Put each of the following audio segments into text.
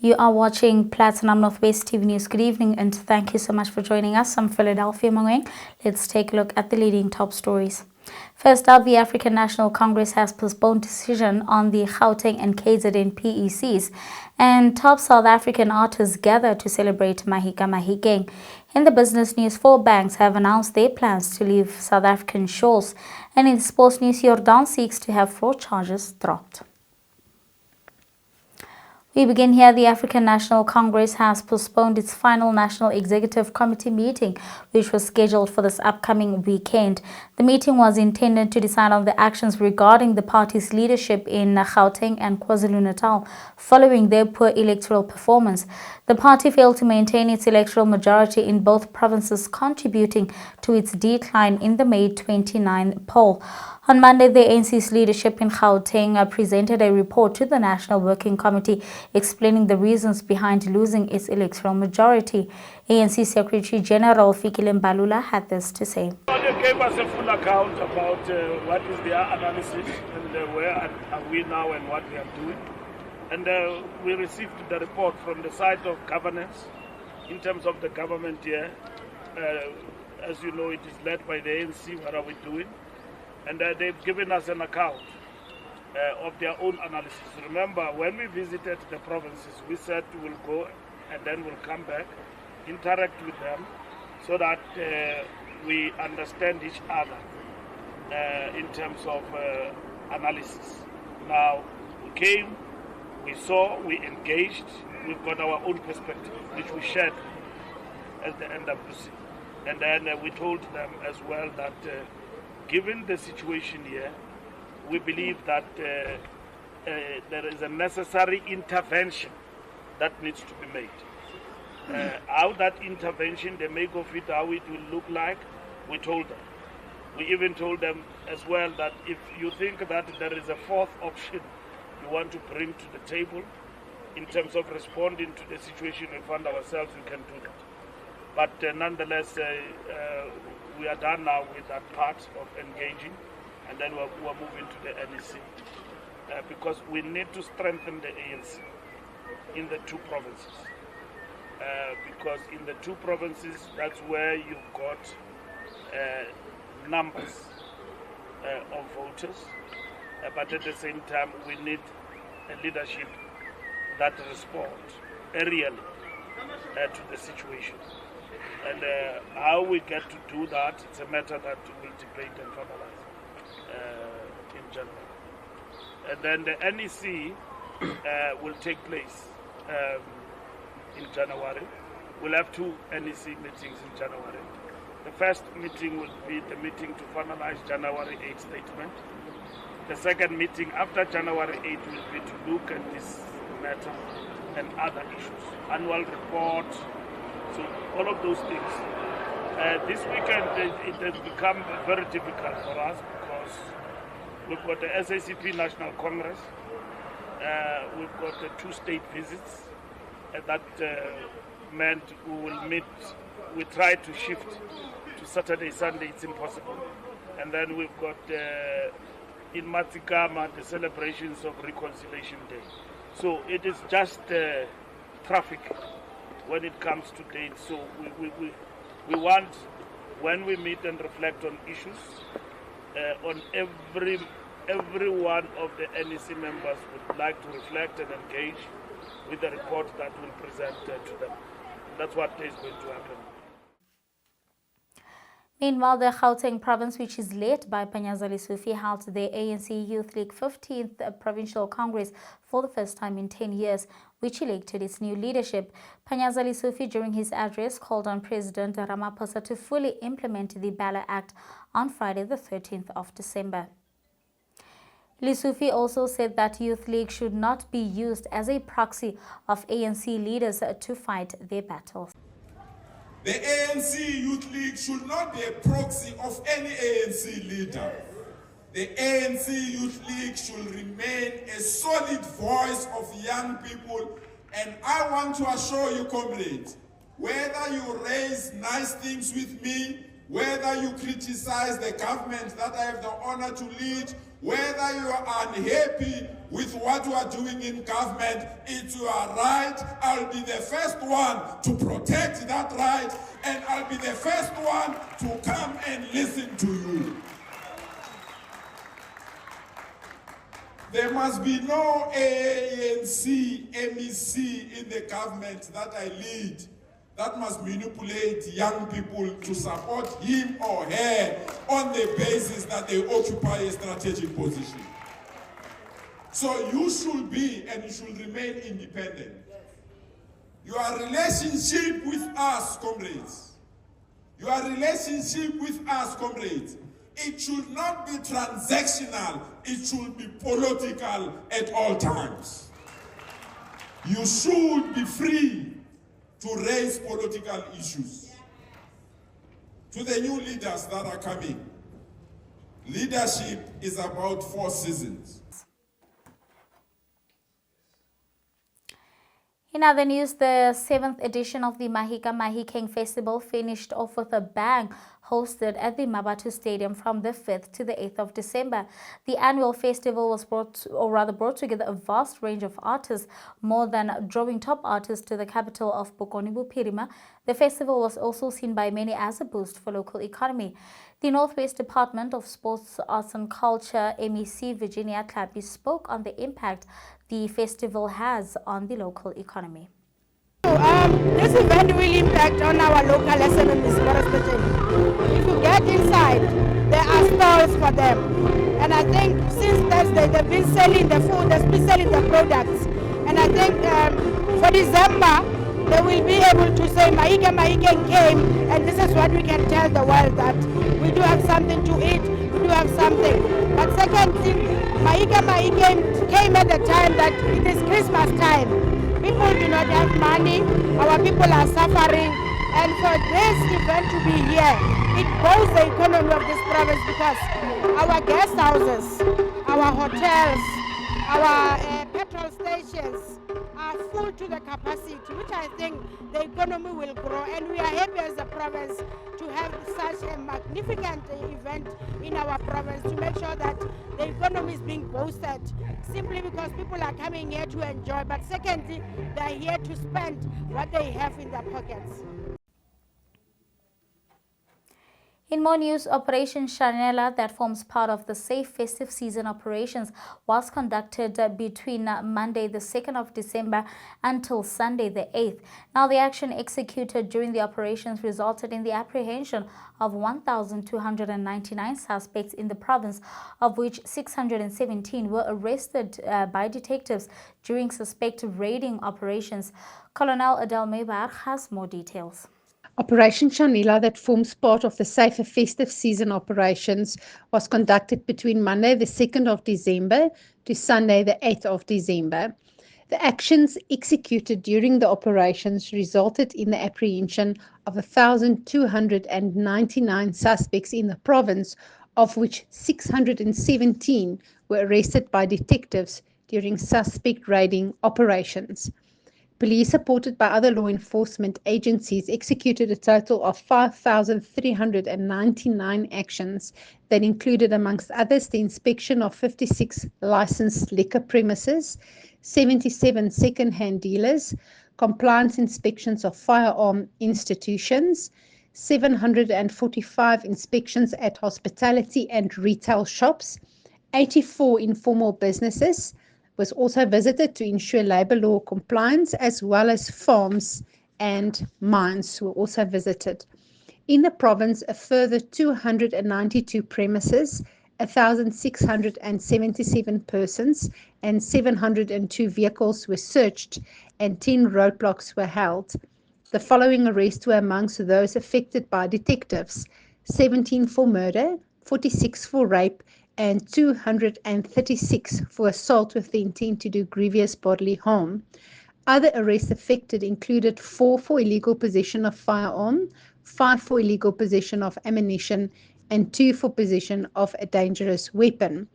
You are watching Platinum Northwest TV News. Good evening and thank you so much for joining us. I'm Philadelphia Mangoeng. Let's take a look at the leading top stories. First up, the African National Congress has postponed decision on the Gauteng and KZN PECs, and top South African artists gather to celebrate Mahika Mahikeng. In the business news, 4 banks have announced their plans to leave South African shores, and in sports news, Jordaan seeks to have fraud charges dropped. We begin here. The African National Congress has postponed its final National Executive Committee meeting, which was scheduled for this upcoming weekend. The meeting was intended to decide on the actions regarding the party's leadership in Gauteng and KwaZulu-Natal following their poor electoral performance. The party failed to maintain its electoral majority in both provinces, contributing to its decline in the May 29 poll. On Monday, the ANC's leadership in Gauteng presented a report to the National Working Committee explaining the reasons behind losing its electoral majority. ANC Secretary General Fikile Mbalula had this to say. They gave us a full account about what is their analysis and where are we now and what we are doing. And we received the report from the side of governance in terms of the government here. As you know, it is led by the ANC. What are we doing? And they've given us an account of their own analysis. Remember, when we visited the provinces, we said we'll go and then we'll come back, interact with them so that we understand each other in terms of analysis. Now, we came, we saw, we engaged, we've got our own perspective, which we shared as the NWC. And then we told them as well that given the situation here, we believe that there is a necessary intervention that needs to be made. How that intervention, the make of it, how it will look like, we told them. We even told them as well that if you think that there is a fourth option you want to bring to the table in terms of responding to the situation we found ourselves, we can do that. But nonetheless, we are done now with that part of engaging, and then we're moving to the NEC because we need to strengthen the ANC in the 2 provinces. Because in the 2 provinces, that's where you've got numbers of voters, but at the same time, we need a leadership that responds aerially to the situation. And how we get to do that, it's a matter that we'll debate and finalize in January. And then the NEC will take place in January. We'll have 2 NEC meetings in January. The first meeting will be the meeting to finalize January 8 statement. The second meeting after January 8 will be to look at this matter and other issues. Annual report. So all of those things. This weekend it has become very difficult for us because we've got the SACP National Congress, we've got the 2 state visits, that meant we will meet, we try to shift to Saturday, Sunday, it's impossible. And then we've got in Matikama the celebrations of Reconciliation Day. So it is just traffic when it comes to dates. So we want, when we meet and reflect on issues, on every one of the NEC members would like to reflect and engage with the report that we'll present to them. That's what is going to happen. Meanwhile, the Gauteng province, which is led by Panyaza Lesufi, held the ANC Youth League 15th Provincial Congress for the first time in 10 years, which elected its new leadership. Panyaza Lesufi, during his address, called on President Ramaphosa to fully implement the Bala Act on Friday, the 13th of December. Lesufi also said that Youth League should not be used as a proxy of ANC leaders to fight their battles. The ANC Youth League should not be a proxy of any ANC leader. The ANC Youth League should remain a solid voice of young people. And I want to assure you, comrades, whether you raise nice things with me, whether you criticize the government that I have the honor to lead, whether you are unhappy with what you are doing in government. It's your right. I'll be the first one to protect that right, and I'll be the first one to come and listen to you. There must be no ANC, MEC in the government that I lead that must manipulate young people to support him or her on the basis that they occupy a strategic position. So you should be and you should remain independent. Your relationship with us, comrades, it should not be transactional, it should be political at all times. You should be free to raise political issues. To the new leaders that are coming, leadership is about 4 seasons. In other news, the 7th edition of the Mahika Mahikeng Festival finished off with a bang, hosted at the Mabatu Stadium from the 5th to the 8th of December. The annual festival was brought together a vast range of artists, more than drawing top artists to the capital of Bokoni Bophirima. The festival was also seen by many as a boost for local economy. The Northwest Department of Sports, Arts and Culture, MEC Virginia Klapi, spoke on the impact the festival has on the local economy. This event will impact on our local SMEs, more especially. If you get inside, there are stalls for them. And I think since Thursday, they've been selling the food, they've been selling the products. And I think for December, they will be able to say Mahika Mahikeng came, and this is what we can tell the world, that we do have something to eat, we do have something. But second thing, Mahika Mahikeng came at the time that it is Christmas time. People do not have money, our people are suffering, and for this event to be here, it boosts the economy of this province, because our guest houses, our hotels, our petrol stations are full to the capacity, which I think the economy will grow, and we are happy as a province to have such a magnificent event in our province to make sure that the economy is being boosted, simply because people are coming here to enjoy, but secondly, they are here to spend what they have in their pockets. In more news, Operation Shanela, that forms part of the safe festive season operations, was conducted between Monday the 2nd of December until Sunday the 8th. Now, the action executed during the operations resulted in the apprehension of 1,299 suspects in the province, of which 617 were arrested by detectives during suspected raiding operations. Colonel Adel Meibar has more details. Operation Shanela, that forms part of the safer festive season operations, was conducted between Monday the 2nd of December to Sunday the 8th of December. The actions executed during the operations resulted in the apprehension of 1,299 suspects in the province, of which 617 were arrested by detectives during suspect raiding operations. Police, supported by other law enforcement agencies, executed a total of 5,399 actions that included, amongst others, the inspection of 56 licensed liquor premises, 77 second-hand dealers, compliance inspections of firearm institutions, 745 inspections at hospitality and retail shops, 84 informal businesses, was also visited to ensure labour law compliance, as well as farms and mines were also visited. In the province, a further 292 premises, 1,677 persons and 702 vehicles were searched, and 10 roadblocks were held. The following arrests were amongst those affected by detectives: 17 for murder, 46 for rape, and 236 for assault with the intent to do grievous bodily harm. Other arrests affected included 4 for illegal possession of firearm, 5 for illegal possession of ammunition, and 2 for possession of a dangerous weapon.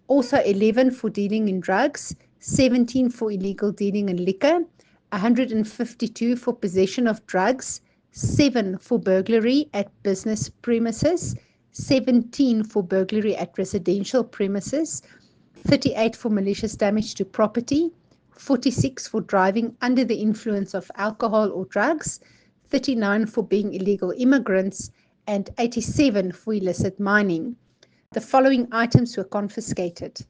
Also 11 for dealing in drugs, 17 for illegal dealing in liquor, 152 for possession of drugs, 7 for burglary at business premises, 17 for burglary at residential premises, 38 for malicious damage to property, 46 for driving under the influence of alcohol or drugs, 39 for being illegal immigrants, and 87 for illicit mining. The following items were confiscated: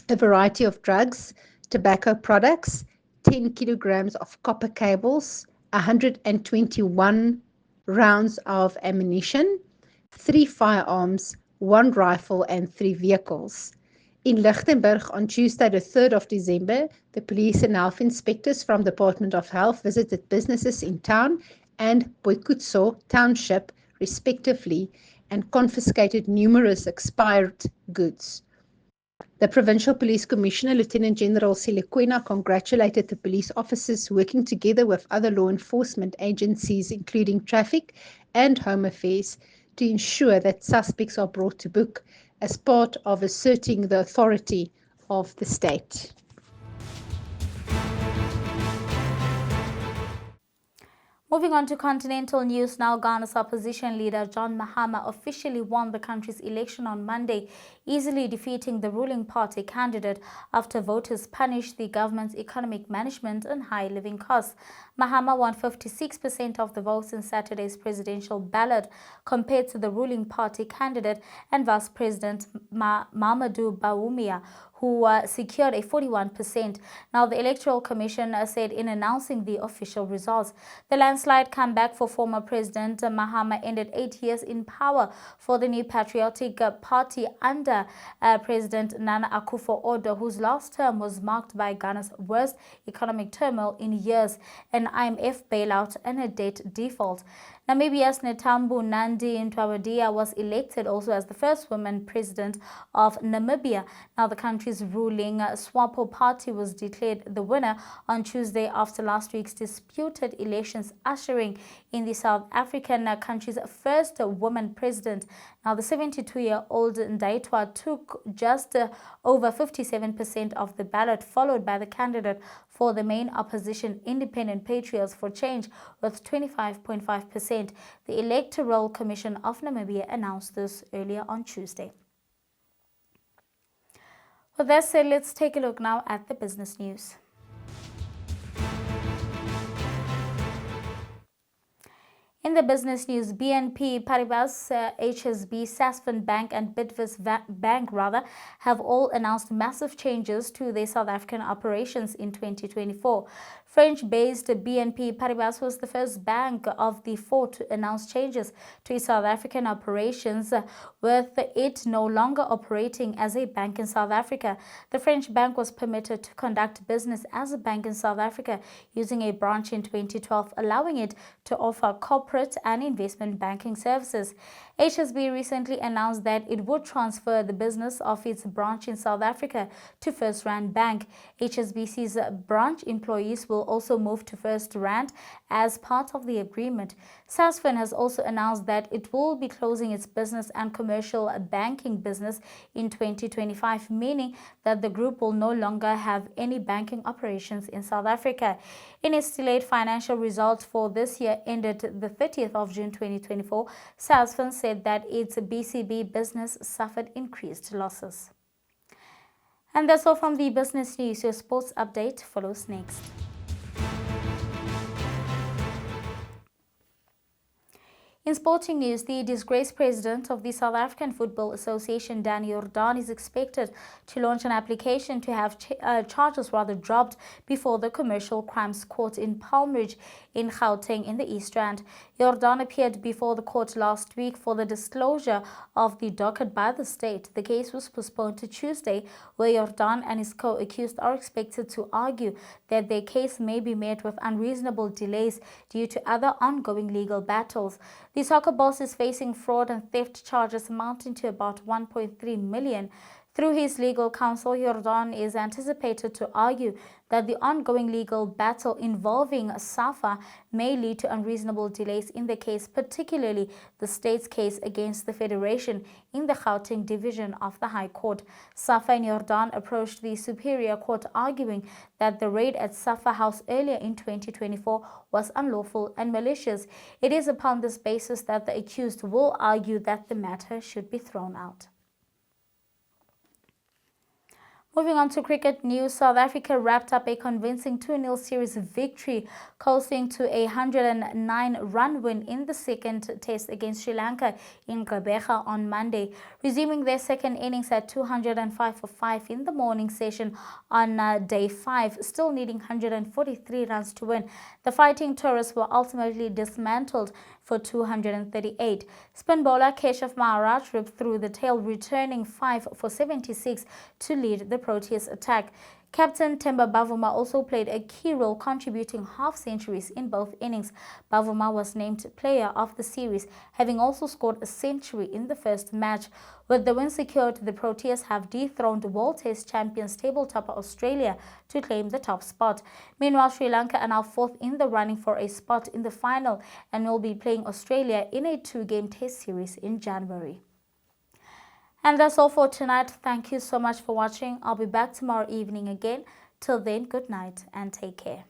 a variety of drugs, tobacco products, 10 kilograms of copper cables, 121 rounds of ammunition, 3 firearms, 1 rifle, and 3 vehicles. In Lichtenburg on Tuesday, the 3rd of December, the police and health inspectors from the Department of Health visited businesses in town and Boikutso Township, respectively, and confiscated numerous expired goods. The Provincial Police Commissioner, Lieutenant General Selekwena, congratulated the police officers working together with other law enforcement agencies, including traffic and home affairs, to ensure that suspects are brought to book as part of asserting the authority of the state. Moving on to continental news now, Ghana's opposition leader John Mahama officially won the country's election on Monday, easily defeating the ruling party candidate after voters punished the government's economic management and high living costs. Mahama won 56% of the votes in Saturday's presidential ballot compared to the ruling party candidate and Vice President Mamadou Bawumia, who secured a 41%. Now, the Electoral Commission said in announcing the official results. The landslide comeback for former President Mahama ended 8 years in power for the New Patriotic Party under President Nana Akufo-Addo, whose last term was marked by Ghana's worst economic turmoil in years, an IMF bailout and a debt default. Namibia's Netambo Nandi-Ndaitwah was elected also as the first woman president of Namibia. Now, the country's ruling SWAPO party was declared the winner on Tuesday after last week's disputed elections, ushering in the South African country's first woman president. Now, the 72-year-old Ndaitwah took just over 57% of the ballot, followed by the candidate for the main opposition, Independent Patriots for Change, with 25.5%. The Electoral Commission of Namibia announced this earlier on Tuesday. With that said, let's take a look now at the business news. In the business news, BNP Paribas, HSB, Sasfin Bank and Bidvest Bank have all announced massive changes to their South African operations in 2024. French-based BNP Paribas was the first bank of the four to announce changes to its South African operations, with it no longer operating as a bank in South Africa. The French bank was permitted to conduct business as a bank in South Africa using a branch in 2012, allowing it to offer corporate and investment banking services. HSB recently announced that it would transfer the business of its branch in South Africa to First Rand Bank. HSBC's branch employees will also move to First Rand as part of the agreement. Sasfin has also announced that it will be closing its business and commercial banking business in 2025, meaning that the group will no longer have any banking operations in South Africa. In its delayed financial results for this year ended the 30th of June 2024, Sasfin said that its BCB business suffered increased losses. And that's all from the business news. Your sports update follows next. In sporting news, the disgraced president of the South African Football Association, Jordaan, is expected to launch an application to have charges dropped before the Commercial Crimes Court in Palmridge in Gauteng in the East Rand. Jordaan appeared before the court last week for the disclosure of the docket by the state. The case was postponed to Tuesday, where Jordaan and his co-accused are expected to argue that their case may be met with unreasonable delays due to other ongoing legal battles. The soccer boss is facing fraud and theft charges amounting to about 1.3 million. Through his legal counsel, Jordaan is anticipated to argue that the ongoing legal battle involving SAFA may lead to unreasonable delays in the case, particularly the state's case against the Federation in the Gauteng division of the High Court. SAFA and Jordaan approached the Superior Court arguing that the raid at SAFA House earlier in 2024 was unlawful and malicious. It is upon this basis that the accused will argue that the matter should be thrown out. Moving on to cricket news, South Africa wrapped up a convincing 2-0 series victory, coasting to a 109-run win in the second test against Sri Lanka in Gqeberha on Monday, resuming their second innings at 205 for 5 in the morning session on day 5, still needing 143 runs to win. The Fighting Tourists were ultimately dismantled for 238. Spin bowler Keshav Maharaj ripped through the tail, returning 5 for 76 to lead the Proteas attack. Captain Themba Bavuma also played a key role, contributing half-centuries in both innings. Bavuma was named player of the series, having also scored a century in the first match. With the win secured, the Proteas have dethroned World Test champions tabletopper Australia to claim the top spot. Meanwhile, Sri Lanka are now fourth in the running for a spot in the final and will be playing Australia in a 2-game test series in January. And that's all for tonight. Thank you so much for watching. I'll be back tomorrow evening again. Till then, good night and take care.